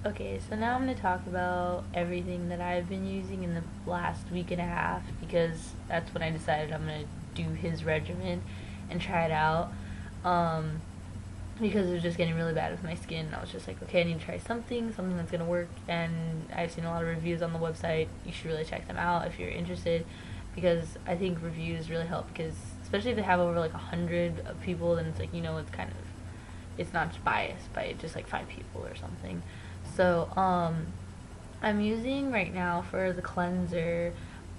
Okay, so now I'm going to talk about everything that I've been using in the last week and a half because that's when I decided I'm going to do his regimen and try it out. Um, because it was just getting really bad with my skin. I was just like, okay, I need to try something that's gonna work. And I've seen a lot of reviews on the website. You should really check them out if you're interested, because I think reviews really help. Because especially if they have over like 100 people, then it's like it's kind of it's not just biased by just like 5 people or something. So I'm using right now for the cleanser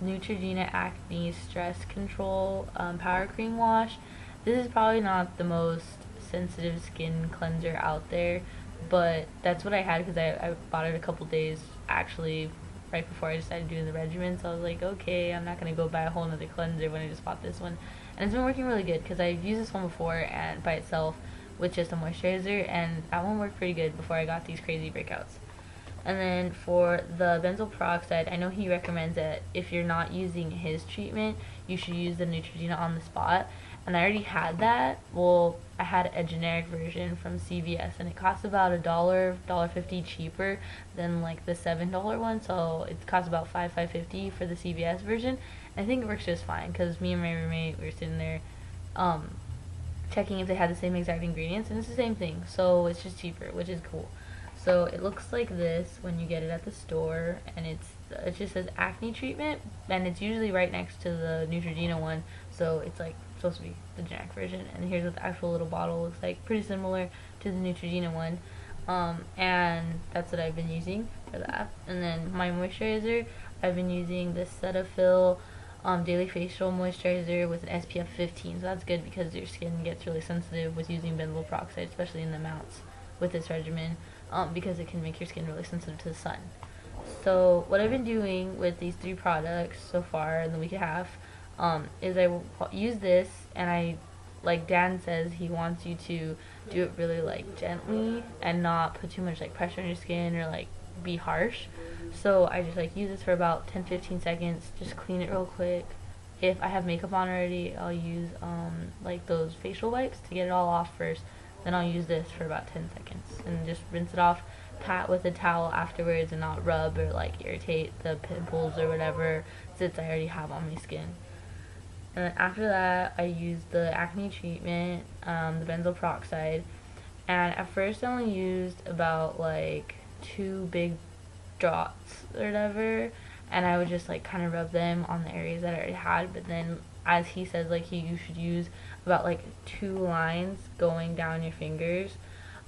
Neutrogena Acne Stress Control Power Cream Wash. This is probably not the most sensitive skin cleanser out there, but that's what I had because I bought it a couple days actually right before I decided doing the regimen. So I was like, okay, I'm not gonna go buy a whole nother cleanser when I just bought this one, and it's been working really good because I've used this one before and by itself with just a moisturizer, and that one worked pretty good before I got these crazy breakouts. And then for the benzoyl peroxide, I know he recommends that if you're not using his treatment, you should use the Neutrogena on the spot. And I already had that. Well, I had a generic version from CVS, and it cost about $1.50 cheaper than like the $7 one. So it cost about $5.50 for the CVS version. And I think it works just fine because me and my roommate we were sitting there, um, checking if they had the same exact ingredients, and it's the same thing. So it's just cheaper, which is cool. So it looks like this when you get it at the store, and it just says acne treatment, and it's usually right next to the Neutrogena one, so it's like supposed to be the generic version. And here's what the actual little bottle looks like, pretty similar to the Neutrogena one. And that's what I've been using for that. And then my moisturizer, I've been using this Cetaphil daily facial moisturizer with an SPF 15. So that's good because your skin gets really sensitive with using benzoyl peroxide, especially in the amounts with this regimen, because it can make your skin really sensitive to the sun. So what I've been doing with these 3 products so far in the week and a half, is I use this, and like Dan says, he wants you to do it really like gently and not put too much like pressure on your skin or like be harsh. So I just like use this for about 10-15 seconds, just clean it real quick. If I have makeup on already, I'll use like those facial wipes to get it all off first. Then I'll use this for about 10 seconds and just rinse it off, pat with a towel afterwards, and not rub or like irritate the pimples or whatever zits I already have on my skin. And then after that, I used the acne treatment, the benzoyl peroxide. And at first, I only used about like 2 big drops or whatever, and I would just like kind of rub them on the areas that I already had. But then, as he says, like you should use about like 2 lines going down your fingers,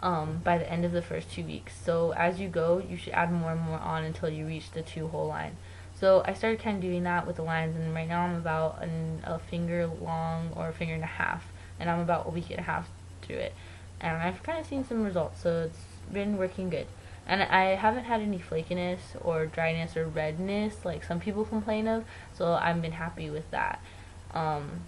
by the end of the first 2 weeks. So as you go, you should add more and more on until you reach the 2 whole line. So I started kind of doing that with the lines, and right now I'm about a finger long or a finger and a half, and I'm about a week and a half through it, and I've kind of seen some results. So it's been working good, and I haven't had any flakiness or dryness or redness like some people complain of. So I've been happy with that. Um,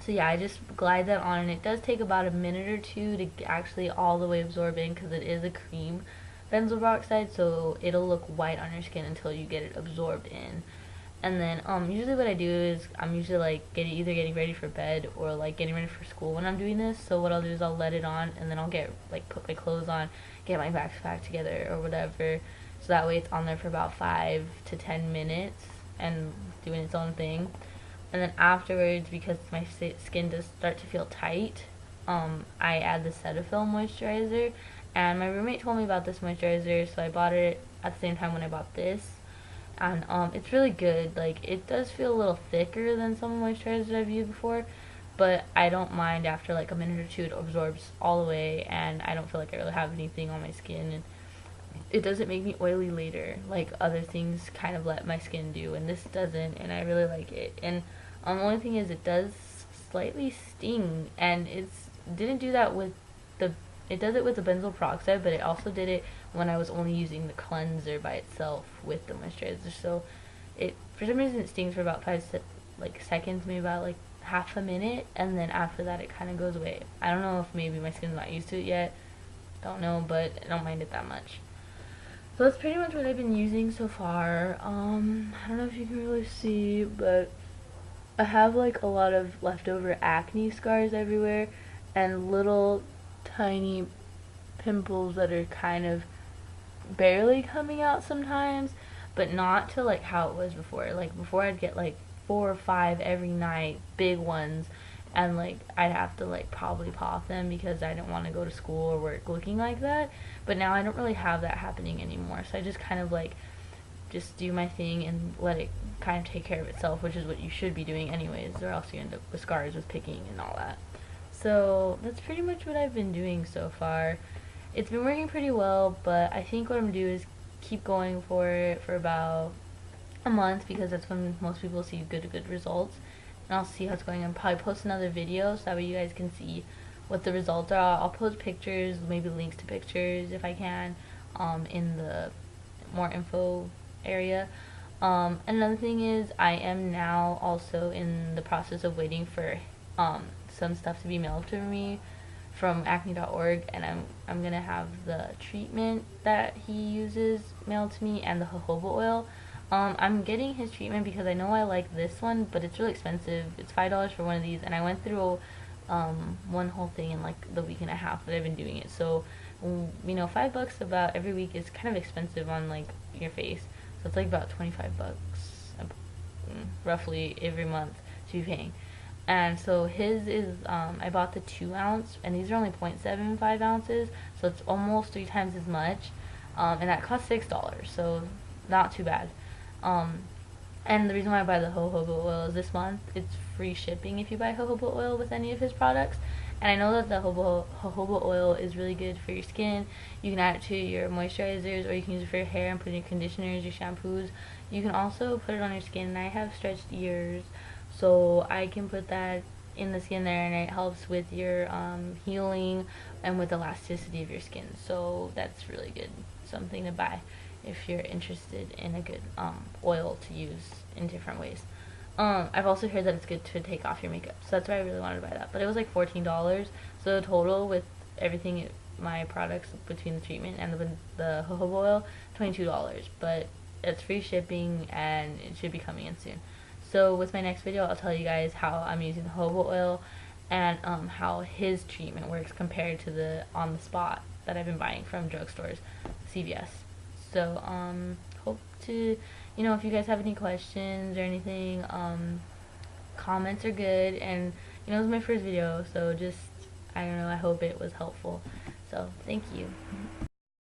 so yeah, I just glide that on, and it does take about a minute or two to actually all the way absorb in because it is a cream benzoyl peroxide, so it'll look white on your skin until you get it absorbed in. And then usually what I do is I'm usually like either getting ready for bed or like getting ready for school when I'm doing this. So what I'll do is I'll let it on, and then I'll put my clothes on, get my backpack together or whatever. So that way it's on there for about 5 to 10 minutes and doing its own thing. And then afterwards, because my skin does start to feel tight, I add the Cetaphil moisturizer. And my roommate told me about this moisturizer, so I bought it at the same time when I bought this. And it's really good. Like, it does feel a little thicker than some moisturizers I've used before, but I don't mind. After like a minute or two, it absorbs all the way, and I don't feel like I really have anything on my skin. And it doesn't make me oily later like other things kind of let my skin do, and this doesn't, and I really like it. And the only thing is it does slightly sting, and it's didn't do that with the it does it with the benzoyl peroxide, but it also did it when I was only using the cleanser by itself with the moisturizer. So it, for some reason, it stings for about like seconds, maybe about like half a minute, and then after that it kind of goes away. I don't know if maybe my skin's not used to it yet, don't know, but I don't mind it that much. So that's pretty much what I've been using so far. I don't know if you can really see, but I have like a lot of leftover acne scars everywhere, and little tiny pimples that are kind of barely coming out sometimes, but not to like how it was before. Like before I'd get like 4 or 5 every night, big ones, and like I'd have to like probably pop them because I didn't want to go to school or work looking like that. But now I don't really have that happening anymore. So I just kind of like just do my thing and let it kind of take care of itself, which is what you should be doing anyways, or else you end up with scars with picking and all that. So that's pretty much what I've been doing so far. It's been working pretty well, but I think what I'm gonna do is keep going for it for about a month because that's when most people see good results. And I'll see how it's going and probably post another video so that way you guys can see what the results are. I'll post pictures, maybe links to pictures if I can, in the more info area. Another thing is I am now also in the process of waiting for some stuff to be mailed to me from acne.org, and I'm gonna have the treatment that he uses mailed to me and the jojoba oil. I'm getting his treatment because I know I like this one, but it's really expensive. It's $5 for one of these, and I went through one whole thing in like the week and a half that I've been doing it. So, you know, $5 about every week is kind of expensive on like your face. So it's like about $25 roughly every month to be paying. And so his is, I bought the 2 ounce, and these are only 0.75 ounces, so it's almost 3 times as much, and that cost $6, so not too bad. Um, and the reason why I buy the jojoba oil is this month it's free shipping if you buy jojoba oil with any of his products. And I know that the jojoba oil is really good for your skin. You can add it to your moisturizers, or you can use it for your hair and put in your conditioners, your shampoos. You can also put it on your skin, and I have stretched ears, so I can put that in the skin there, and it helps with your healing and with elasticity of your skin. So that's really good, something to buy if you're interested in a good oil to use in different ways. I've also heard that it's good to take off your makeup, so that's why I really wanted to buy that. But it was like $14, so the total with everything, my products between the treatment and the jojoba oil, $22. But it's free shipping, and it should be coming in soon. So with my next video, I'll tell you guys how I'm using the jojoba oil and how his treatment works compared to the on the spot that I've been buying from drugstores, CVS. So hope to, you know, if you guys have any questions or anything, comments are good. And you know, it was my first video, so just, I don't know, I hope it was helpful. So thank you.